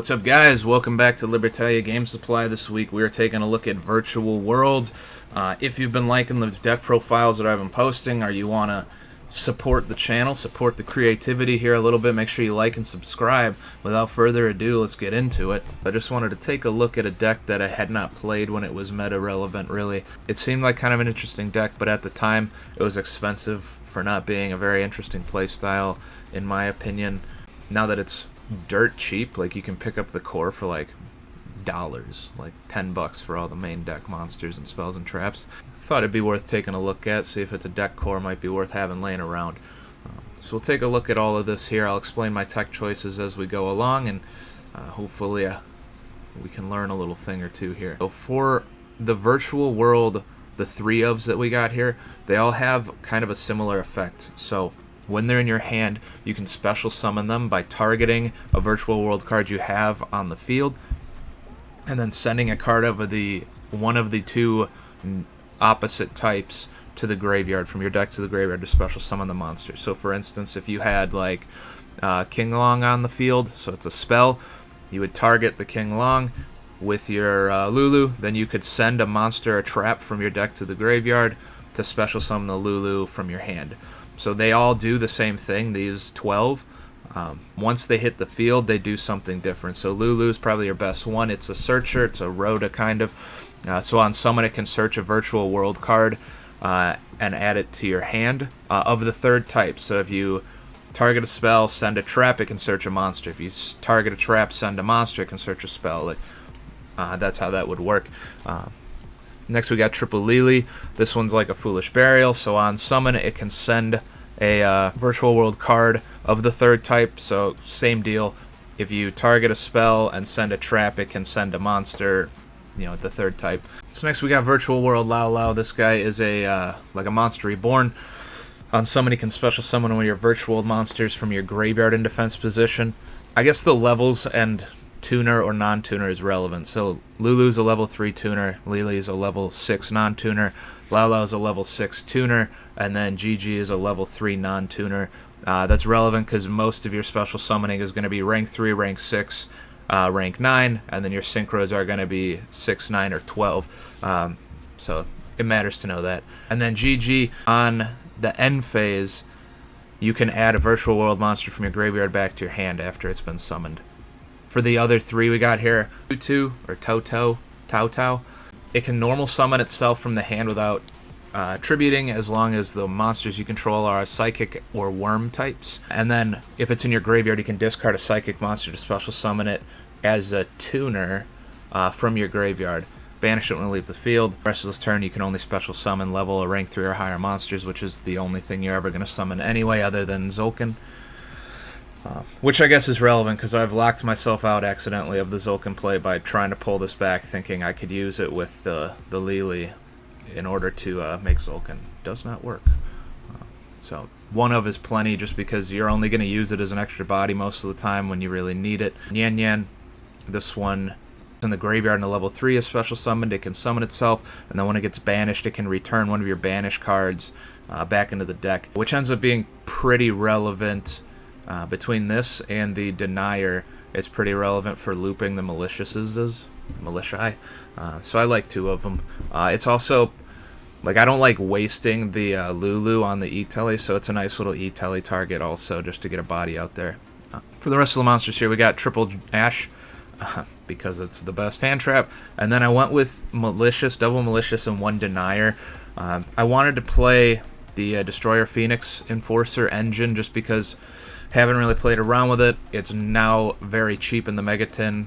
What's up, guys? Welcome back to Libertalia Game Supply. This week we are taking a look at Virtual World. If you've been liking the deck profiles that I've been posting, or you want to support the channel, support the creativity here a little bit, make sure you like and subscribe. Without further ado, let's get into it. I just wanted to take a look at a deck that I had not played when it was meta relevant, really. It seemed like kind of an interesting deck, but at the time it was expensive for not being a very interesting playstyle, in my opinion. Now that it's dirt cheap, like you can pick up the core for like dollars, like $10 for all the main deck monsters and spells and traps. Thought it'd be worth taking a look at, see if it's a deck core might be worth having laying around. So we'll take a look at all of this here. I'll explain my tech choices as we go along, and hopefully we can learn a little thing or two here. So for the Virtual World, the three ofs that we got here, they all have kind of a similar effect. So when they're in your hand, you can special summon them by targeting a Virtual World card you have on the field, and then sending a card of one of the two opposite types to the graveyard, from your deck to the graveyard, to special summon the monster. So for instance, if you had like King Long on the field, so it's a spell, you would target the King Long with your Lulu, then you could send a monster, a trap, from your deck to the graveyard to special summon the Lulu from your hand. So they all do the same thing, these 12. Once they hit the field, they do something different. So Lulu is probably your best one. It's a searcher, it's a Rhoda kind of. So on summon, it can search a Virtual World card and add it to your hand of the third type. So if you target a spell, send a trap, it can search a monster. If you target a trap, send a monster, it can search a spell. That's how that would work. Next we got Triple Lily. This one's like a Foolish Burial, so on summon it can send a Virtual World card of the third type, so same deal. If you target a spell and send a trap, it can send a monster, the third type. So next we got Virtual World Lao Lao. This guy is like a monster reborn. On summon, he can special summon one of your Virtual monsters from your graveyard in defense position. I guess the levels and tuner or non-tuner is relevant. So Lulu's a level 3 tuner, Lily is a level 6 non-tuner, Lao Lao is a level 6 tuner, and then Gigi is a level 3 non-tuner. That's relevant because most of your special summoning is going to be rank 3, rank 6, rank 9, and then your synchros are going to be 6, 9, or 12. So it matters to know that. And then Gigi, on the end phase, you can add a Virtual World monster from your graveyard back to your hand after it's been summoned. For the other three we got here, Tutu, or Tau, it can normal summon itself from the hand without attributing, as long as the monsters you control are Psychic or Worm types. And then if it's in your graveyard, you can discard a Psychic monster to special summon it as a tuner from your graveyard. Banish it when you leave the field. The rest of this turn you can only special summon level or rank 3 or higher monsters, which is the only thing you're ever going to summon anyway other than Zolkin. Which I guess is relevant because I've locked myself out accidentally of the Zolkin play by trying to pull this back, thinking I could use it with the Lily in order to make Zolkin. Does not work. So one of is plenty, just because you're only going to use it as an extra body most of the time when you really need it. Yan Yan, this one in the graveyard in a level 3 is special summoned. It can summon itself, and then when it gets banished, it can return one of your banished cards back into the deck, which ends up being pretty relevant. Between this and the Denier, it's pretty relevant for looping the Maliciouses. So I like two of them. It's also, like, I don't like wasting the Lulu on the E-Telly, so it's a nice little E-Telly target also, just to get a body out there. For the rest of the monsters here, we got Triple Ash, because it's the best hand trap. And then I went with Malicious, double Malicious, and one Denier. I wanted to play the Destroyer Phoenix Enforcer engine just because haven't really played around with it. It's now very cheap in the Megaton.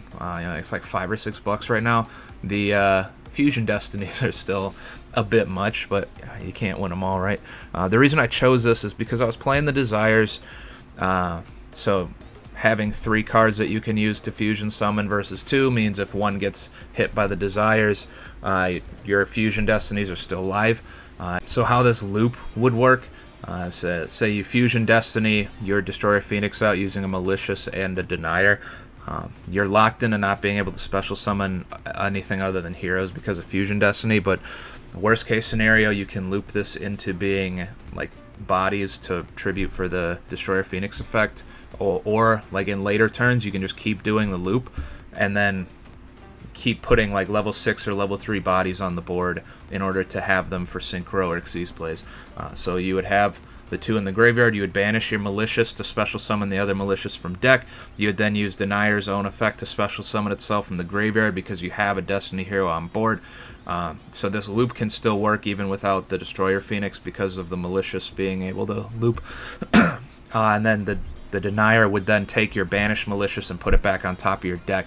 It's like $5 or $6 right now. The Fusion Destinies are still a bit much, but you can't win them all, right? The reason I chose this is because I was playing the Desires. So having 3 cards that you can use to Fusion Summon versus 2 means if one gets hit by the Desires, your Fusion Destinies are still alive. So how this loop would work, say you Fusion Destiny your Destroyer Phoenix out using a Malicious and a Denier. You're locked into not being able to special summon anything other than heroes because of Fusion Destiny, but worst case scenario, you can loop this into being like bodies to tribute for the Destroyer Phoenix effect, or like in later turns you can just keep doing the loop and then keep putting like level 6 or level 3 bodies on the board in order to have them for Synchro or Xyz plays. So you would have the 2 in the graveyard, you would banish your Malicious to special summon the other Malicious from deck. You would then use Denier's own effect to special summon itself from the graveyard because you have a Destiny hero on board. So this loop can still work even without the Destroyer Phoenix because of the Malicious being able to loop. And then the Denier would then take your banished Malicious and put it back on top of your deck.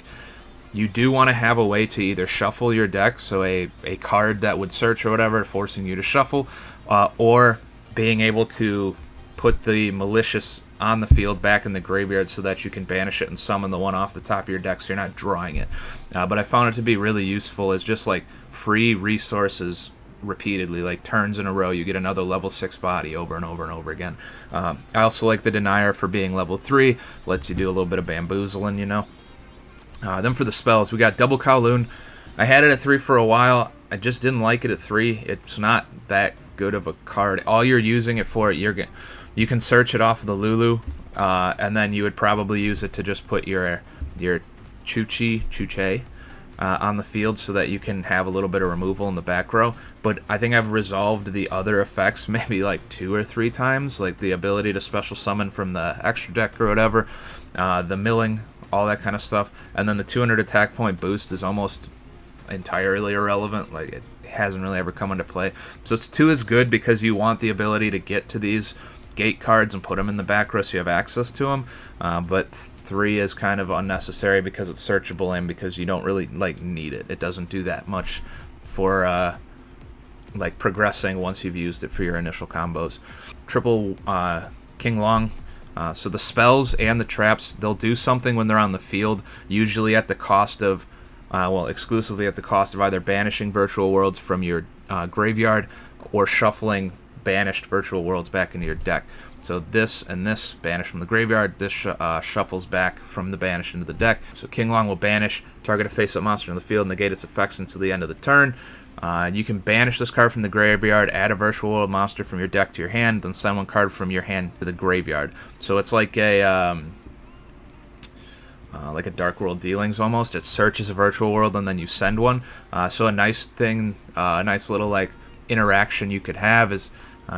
You do want to have a way to either shuffle your deck, so a card that would search or whatever, forcing you to shuffle, or being able to put the Malicious on the field back in the graveyard so that you can banish it and summon the one off the top of your deck so you're not drawing it. But I found it to be really useful as just like free resources repeatedly, like turns in a row you get another level 6 body over and over and over again. I also like the Denier for being level 3, lets you do a little bit of bamboozling, you know. Then for the spells, we got Double Kowloon. I had it at 3 for a while. I just didn't like it at 3. It's not that good of a card. All you're using it for, you can search it off of the Lulu, and then you would probably use it to just put your Chuche on the field so that you can have a little bit of removal in the back row. But I think I've resolved the other effects maybe like 2 or 3 times, like the ability to special summon from the extra deck or whatever, the milling, all that kind of stuff. And then the 200 attack point boost is almost entirely irrelevant. Like, it hasn't really ever come into play. So 2 is good because you want the ability to get to these gate cards and put them in the back row so you have access to them. But 3 is kind of unnecessary because it's searchable and because you don't really like need it. It doesn't do that much for like progressing once you've used it for your initial combos. Triple King Long. So the spells and the traps, they'll do something when they're on the field, usually at the cost of, exclusively at the cost of either banishing virtual worlds from your graveyard or shuffling banished virtual worlds back into your deck. So this and this banish from the graveyard, this shuffles back from the banish into the deck. So King Long will banish, target a face-up monster in the field, negate its effects until the end of the turn. You can banish this card from the graveyard, add a virtual world monster from your deck to your hand, then send one card from your hand to the graveyard. So it's like a Dark World Dealings almost. It searches a virtual world and then you send one. So a nice thing, a nice little like interaction you could have is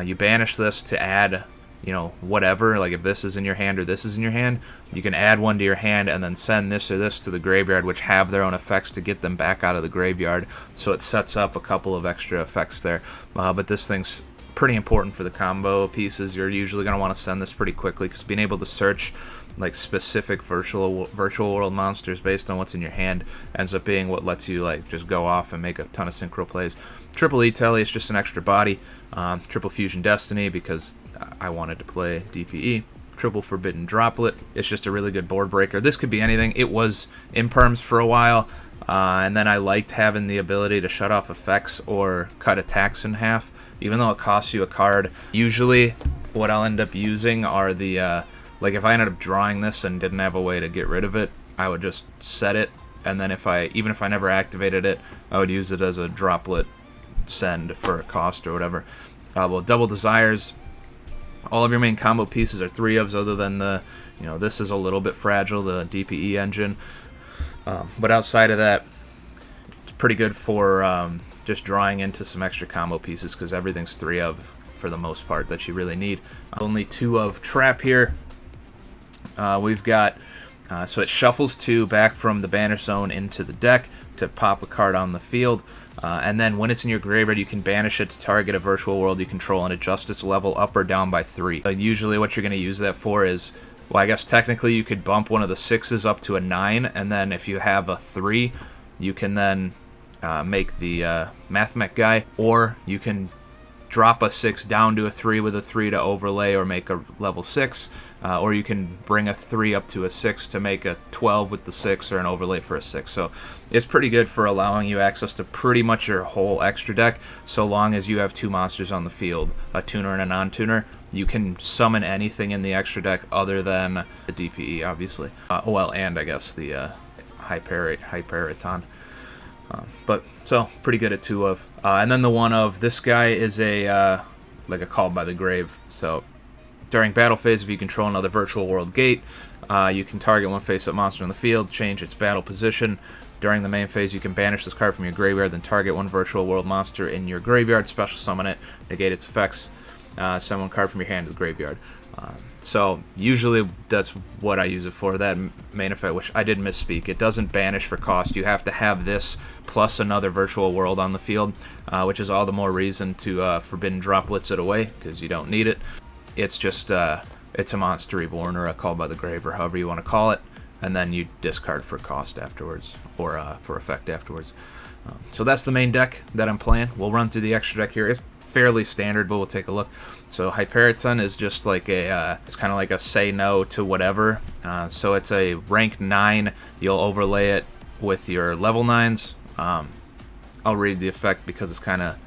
you banish this to add, whatever. Like if this is in your hand or this is in your hand, you can add one to your hand and then send this or this to the graveyard, which have their own effects to get them back out of the graveyard. So it sets up a couple of extra effects there. But this thing's pretty important for the combo pieces. You're usually going to want to send this pretty quickly because being able to search like specific virtual world monsters based on what's in your hand ends up being what lets you like just go off and make a ton of synchro plays. Triple E-Telly is just an extra body. Triple Fusion Destiny because I wanted to play DPE. Triple Forbidden Droplet. It's just a really good board breaker. This could be anything. It was imperms for a while, and then I liked having the ability to shut off effects or cut attacks in half, even though it costs you a card. Usually what I'll end up using are the, like if I ended up drawing this and didn't have a way to get rid of it, I would just set it, and then even if I never activated it, I would use it as a droplet send for a cost or whatever. Well, Double Desires. All of your main combo pieces are 3-ofs other than the, this is a little bit fragile, the DPE engine. But outside of that, it's pretty good for just drawing into some extra combo pieces because everything's 3-of for the most part that you really need. Only 2-of Trap here. We've got, so it shuffles 2 back from the banish zone into the deck to pop a card on the field. And then when it's in your graveyard, you can banish it to target a virtual world you control and adjust its level up or down by 3. Usually what you're going to use that for is, well, I guess technically you could bump one of the 6s up to a 9, and then if you have a 3, you can then make the Mathmech guy, or you can drop a 6 down to a 3 with a 3 to overlay or make a level 6, or you can bring a 3 up to a 6 to make a 12 with the 6 or an overlay for a 6. So it's pretty good for allowing you access to pretty much your whole extra deck, so long as you have 2 monsters on the field, a tuner and a non-tuner. You can summon anything in the extra deck other than the DPE, obviously. And I guess the Hyperiton. But so pretty good at 2-of. And then the 1-of, this guy is a like a Called by the Grave. So during battle phase, if you control another virtual world gate, you can target one face-up monster in the field, change its battle position. During the main phase, you can banish this card from your graveyard, then target one virtual world monster in your graveyard, special summon it, negate its effects, send one card from your hand to the graveyard. So usually that's what I use it for, that main effect, which I did misspeak. It doesn't banish for cost. You have to have this plus another virtual world on the field, which is all the more reason to Forbidden Droplets it away, because you don't need it. It's just, it's a Monster Reborn or a Called by the Grave, or however you want to call it, and then you discard for cost afterwards, or for effect afterwards. So that's the main deck that I'm playing. We'll run through the extra deck here. It's fairly standard, but we'll take a look. So Hyperiton is just like a, it's kind of like a say no to whatever. So it's a rank 9. You'll overlay it with your level 9s. I'll read the effect because it's kind of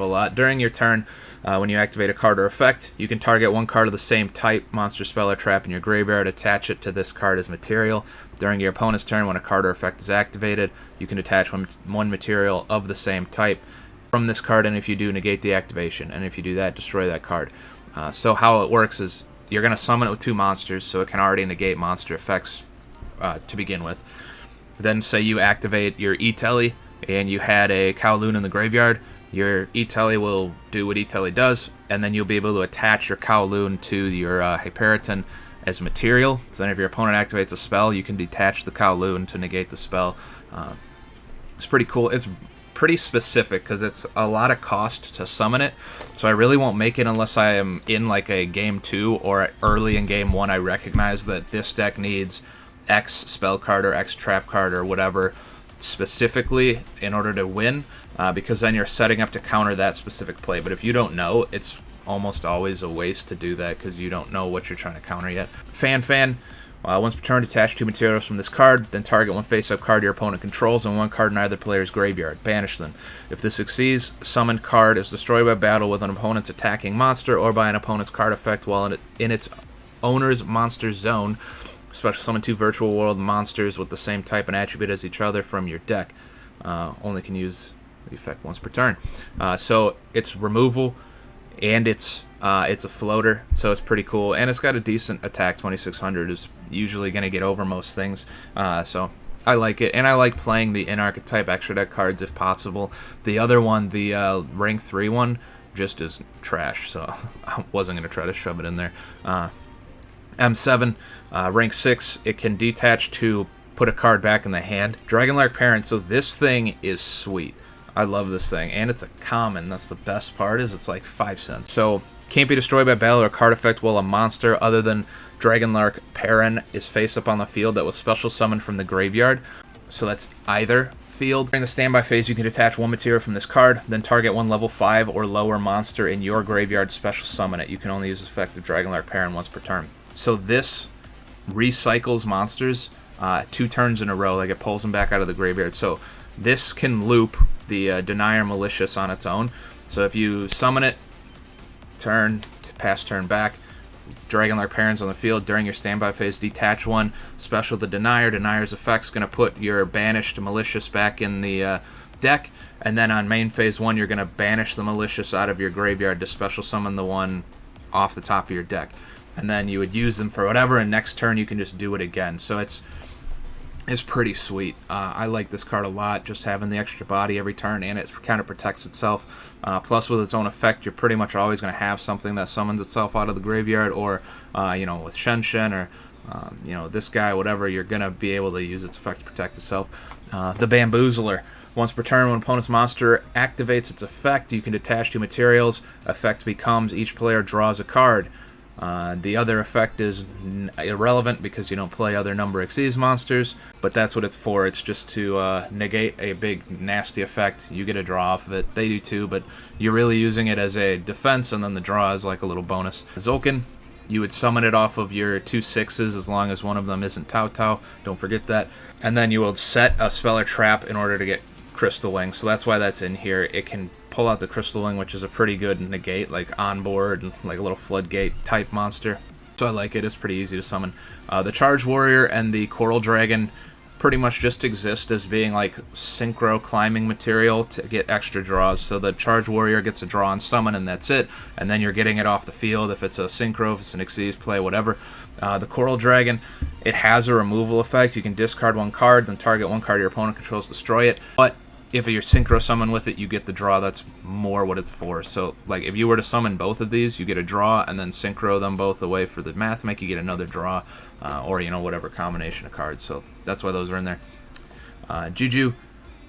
a lot. During your turn, when you activate a card or effect, you can target one card of the same type, monster, spell, or trap in your graveyard, attach it to this card as material. During your opponent's turn, when a card or effect is activated, you can attach one material of the same type from this card, and if you do, negate the activation, and if you do that, destroy that card. So how it works is you're going to summon it with 2 monsters, so it can already negate monster effects to begin with. Then say you activate your E-Telly, and you had a Kowloon in the graveyard. Your E-Telly will do what E-Telly does, and then you'll be able to attach your Kowloon to your Hyperiton as material. So then if your opponent activates a spell, you can detach the Kowloon to negate the spell. It's pretty cool. It's pretty specific because it's a lot of cost to summon it, so I really won't make it unless I am in like a game 2 or early in game 1. I recognize that this deck needs X spell card or X trap card or whatever specifically in order to win, because then you're setting up to counter that specific play. But if you don't know, it's almost always a waste to do that because you don't know what you're trying to counter yet. Fan. Once per turn, detach 2 materials from this card, then target one face-up card your opponent controls and one card in either player's graveyard. Banish them. If this succeeds, summoned card is destroyed by battle with an opponent's attacking monster or by an opponent's card effect while in its owner's monster zone. Special summon 2 virtual world monsters with the same type and attribute as each other from your deck. Only can use the effect once per turn. So it's removal, and it's a floater, so it's pretty cool, and it's got a decent attack. 2600 is usually going to get over most things, so I like it, and I like playing the in-archetype extra deck cards if possible. The other one, the rank 3 one, just is trash, so I wasn't going to try to shove it in there. M7, rank 6, it can detach to put a card back in the hand. Dragonlark Parent, so this thing is sweet. I love this thing, and it's a common. That's the best part, is it's like 5 cents. So can't be destroyed by battle or card effect while a monster other than Dragonlark Perrin is face up on the field that was special summoned from the graveyard. So that's either field. During the standby phase, you can detach one material from this card, then target one level 5 or lower monster in your graveyard, special summon it. You can only use this effect of Dragonlark Perrin once per turn. So this recycles monsters 2 turns in a row, like it pulls them back out of the graveyard. So this can loop the Denier Malicious on its own. So if you summon it, turn back, Dragonlark Parents on the field during your standby phase, detach one, special the Denier. Denier's effect's going to put your banished Malicious back in the deck, and then on main phase 1, you're going to banish the Malicious out of your graveyard to special summon the one off the top of your deck. And then you would use them for whatever, and next turn you can just do it again. So it's pretty sweet. I like this card a lot, just having the extra body every turn, and it kind of protects itself. Plus, with its own effect, you're pretty much always going to have something that summons itself out of the graveyard, or, with Shen or, this guy, whatever, you're going to be able to use its effect to protect itself. The Bamboozler. Once per turn, when opponent's monster activates its effect, you can detach 2 materials. Effect becomes each player draws a card. The other effect is irrelevant because you don't play other number Xyz monsters, but that's what it's for. It's just to negate a big nasty effect. You get a draw off of it. They do too, but you're really using it as a defense, and then the draw is like a little bonus. Zolkin, you would summon it off of your 2 6s as long as one of them isn't Tau Tau. Don't forget that. And then you will set a spell or trap in order to get Crystal Wing, so that's why that's in here. It can pull out the Crystal Wing, which is a pretty good negate, like on board, like a little floodgate type monster. So I like it. It's pretty easy to summon. The Charge Warrior and the Coral Dragon pretty much just exist as being like synchro climbing material to get extra draws. So the Charge Warrior gets a draw on summon, and that's it. And then you're getting it off the field if it's a synchro, if it's an Xyz play, whatever. The Coral Dragon, it has a removal effect. You can discard one card, then target one card your opponent controls, destroy it. But if you're synchro summon with it, you get the draw. That's more what it's for. So, like, if you were to summon both of these, you get a draw, and then synchro them both away for the math make, you get another draw, or, you know, whatever combination of cards. So that's why those are in there. Juju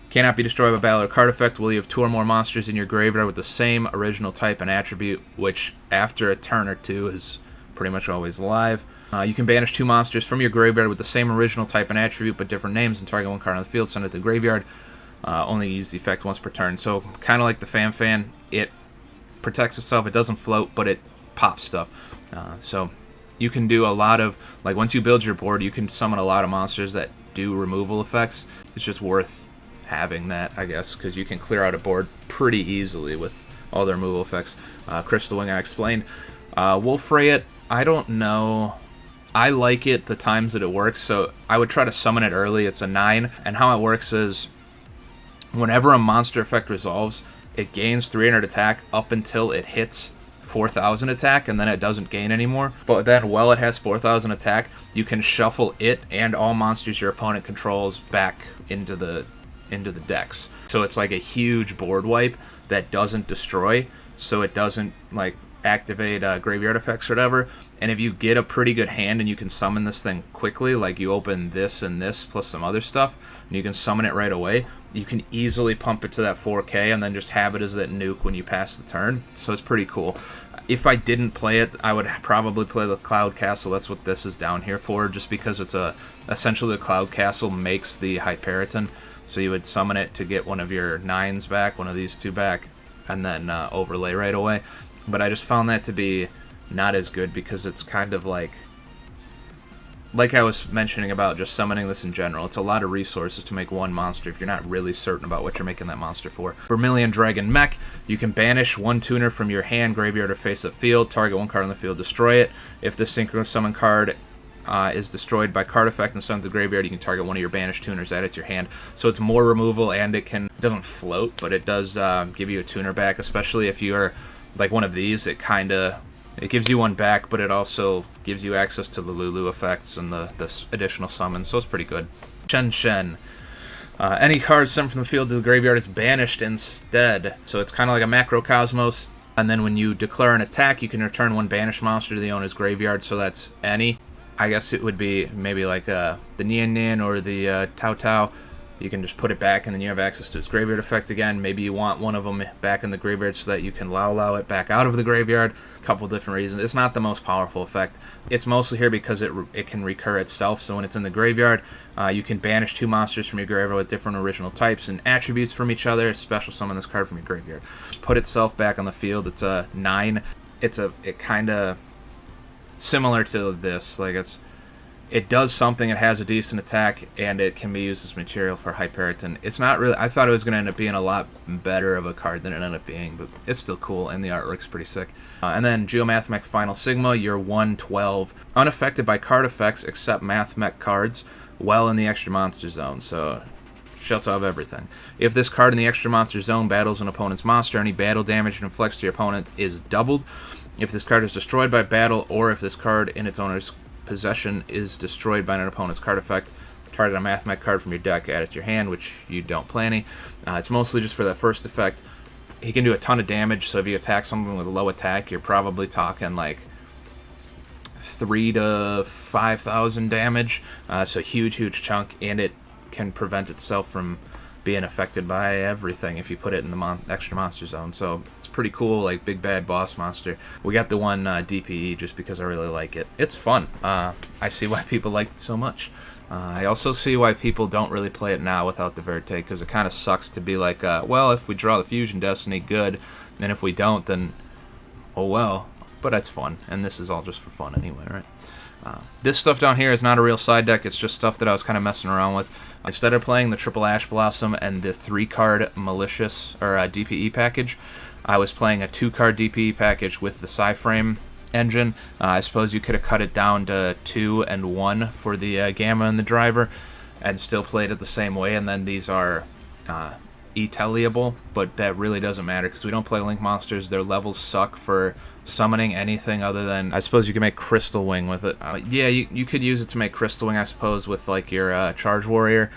cannot be destroyed by battle or card effect. Will you have 2 or more monsters in your graveyard with the same original type and attribute, which after a turn or 2 is pretty much always live. You can banish 2 monsters from your graveyard with the same original type and attribute but different names, and target one card on the field, send it to the graveyard. Only use the effect once per turn. So kind of like the Fan, it protects itself. It doesn't float, but it pops stuff. So you can do a lot of, like, once you build your board, you can summon a lot of monsters that do removal effects. It's just worth having that, I guess, because you can clear out a board pretty easily with all the removal effects. Crystal Wing I explained. Wolfrayet, I don't know. I like it the times that it works, so I would try to summon it early. It's a 9, and how it works is whenever a monster effect resolves, it gains 300 attack up until it hits 4,000 attack, and then it doesn't gain anymore. But then while it has 4,000 attack, you can shuffle it and all monsters your opponent controls back into the decks. So it's like a huge board wipe that doesn't destroy, so it doesn't like activate graveyard effects or whatever. And if you get a pretty good hand and you can summon this thing quickly, like you open this and this plus some other stuff, and you can summon it right away, you can easily pump it to that 4K and then just have it as that nuke when you pass the turn. So it's pretty cool. If I didn't play it, I would probably play the Cloud Castle. That's what this is down here for, just because it's essentially the Cloud Castle makes the Hyperiton. So you would summon it to get one of your 9s back, one of these 2 back, and then overlay right away. But I just found that to be not as good because it's kind of like I was mentioning about just summoning this in general. It's a lot of resources to make one monster if you're not really certain about what you're making that monster for. Vermilion Dragon Mech, you can banish 1 tuner from your hand, graveyard, or face-up field, target 1 card on the field, destroy it. If the synchro summon card is destroyed by card effect and sent to the graveyard, you can target one of your banished tuners, add it to your hand. So it's more removal, and it doesn't float, but it does give you a tuner back, especially if you're like one of these. It gives you one back, but it also gives you access to the Lulu effects and the additional summons, so it's pretty good. Shen Shen. Any card sent from the field to the graveyard is banished instead. So it's kind of like a Macrocosmos. And then when you declare an attack, you can return 1 banished monster to the owner's graveyard, so that's any. I guess it would be maybe like the Nian Nian or the Tao Tao. You can just put it back, and then you have access to its graveyard effect again. Maybe you want one of them back in the graveyard so that you can Lao it back out of the graveyard. A couple different reasons. It's not the most powerful effect. It's mostly here because it can recur itself. So when it's in the graveyard, you can banish 2 monsters from your graveyard with different original types and attributes from each other. Special summon this card from your graveyard. Just put itself back on the field. It's a 9. It kind of similar to this. Like it does something, it has a decent attack, and it can be used as material for Hyperiton. It's not really, I thought it was going to end up being a lot better of a card than it ended up being, but it's still cool, and the artwork's pretty sick. And then Geomath Mech Final Sigma, you're 1/12, unaffected by card effects except Math Mech cards, well in the extra monster zone, so shuts off everything. If this card in the extra monster zone battles an opponent's monster, any battle damage it inflicts to your opponent is doubled. If this card is destroyed by battle, or if this card in its owner's possession is destroyed by an opponent's card effect, target a Math Mech card from your deck, add it to your hand, which you don't play any. It's mostly just for that first effect. He can do a ton of damage, so if you attack something with a low attack, you're probably talking like 3,000 to 5,000 damage. So huge chunk, and it can prevent itself from being affected by everything if you put it in the extra monster zone. So it's pretty cool, like big bad boss monster. We got the one DPE just because I really like it. It's fun. I see why people liked it so much. I also see why people don't really play it now without the Verte, because it kind of sucks to be like, well, if we draw the Fusion Destiny, good, and if we don't, then oh well. But that's fun, and this is all just for fun anyway, right? This stuff down here is not a real side deck, it's just stuff that I was kind of messing around with. Instead of playing the Triple Ash Blossom and the 3-card Malicious, or DPE package, I was playing a 2-card DPE package with the Psyframe engine. I suppose you could have cut it down to 2 and 1 for the Gamma and the Driver. and still played it the same way, and then these are e-tellyable, but that really doesn't matter because we don't play Link Monsters. Their levels suck for summoning anything other than, I suppose you can make Crystal Wing with it. Yeah, you could use it to make Crystal Wing, I suppose, with like your Charge Warrior,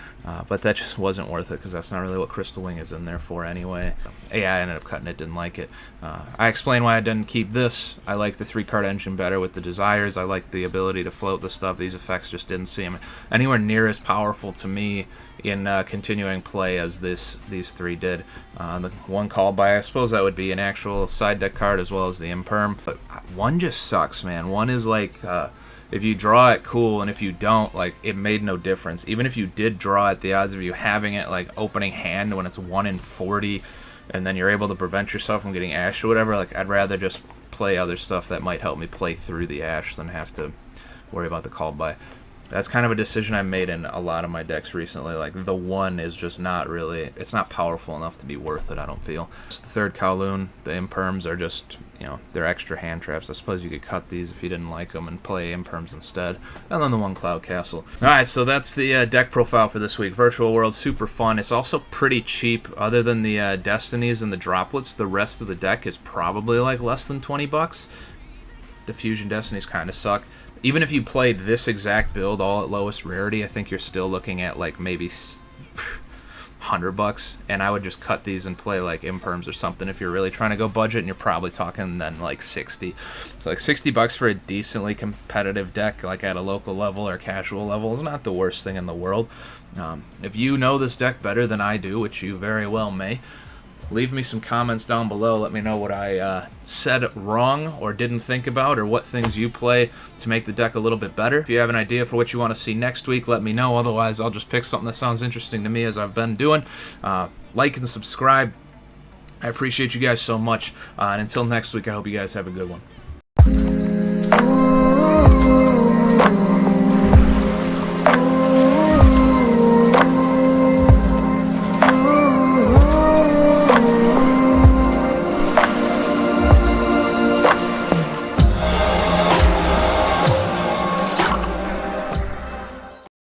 but that just wasn't worth it because that's not really what Crystal Wing is in there for anyway. Yeah, I ended up cutting it, didn't like it. I explained why I didn't keep this. I like the 3-card engine better with the Desires. I like the ability to float the stuff. These effects just didn't seem anywhere near as powerful to me in continuing play as these 3 did. The 1 call by, I suppose that would be an actual side deck card as well as the Imperm, but 1 just sucks, man. 1 is like, if you draw it, cool, and if you don't, like, it made no difference. Even if you did draw it, the odds of you having it, like, opening hand when it's 1 in 40, and then you're able to prevent yourself from getting Ash or whatever, like, I'd rather just play other stuff that might help me play through the Ash than have to worry about the call by. That's kind of a decision I made in a lot of my decks recently. Like, the 1 is just not really, it's not powerful enough to be worth it, I don't feel. It's the 3rd Kowloon. The Imperms are just, you know, they're extra hand traps. I suppose you could cut these if you didn't like them and play Imperms instead. And then the 1 Cloud Castle. Alright, so that's the deck profile for this week. Virtual World, super fun. It's also pretty cheap. Other than the Destinies and the Droplets, the rest of the deck is probably like less than 20 bucks. The Fusion Destinies kind of suck. Even if you played this exact build all at lowest rarity, I think you're still looking at like maybe $100, and I would just cut these and play like Imperms or something if you're really trying to go budget, and you're probably talking then like 60. So like 60 bucks for a decently competitive deck, like at a local level or casual level, is not the worst thing in the world. If you know this deck better than I do, which you very well may, leave me some comments down below. Let me know what I said wrong or didn't think about, or what things you play to make the deck a little bit better. If you have an idea for what you want to see next week, let me know. Otherwise, I'll just pick something that sounds interesting to me, as I've been doing. Like and subscribe. I appreciate you guys so much. And until next week, I hope you guys have a good one.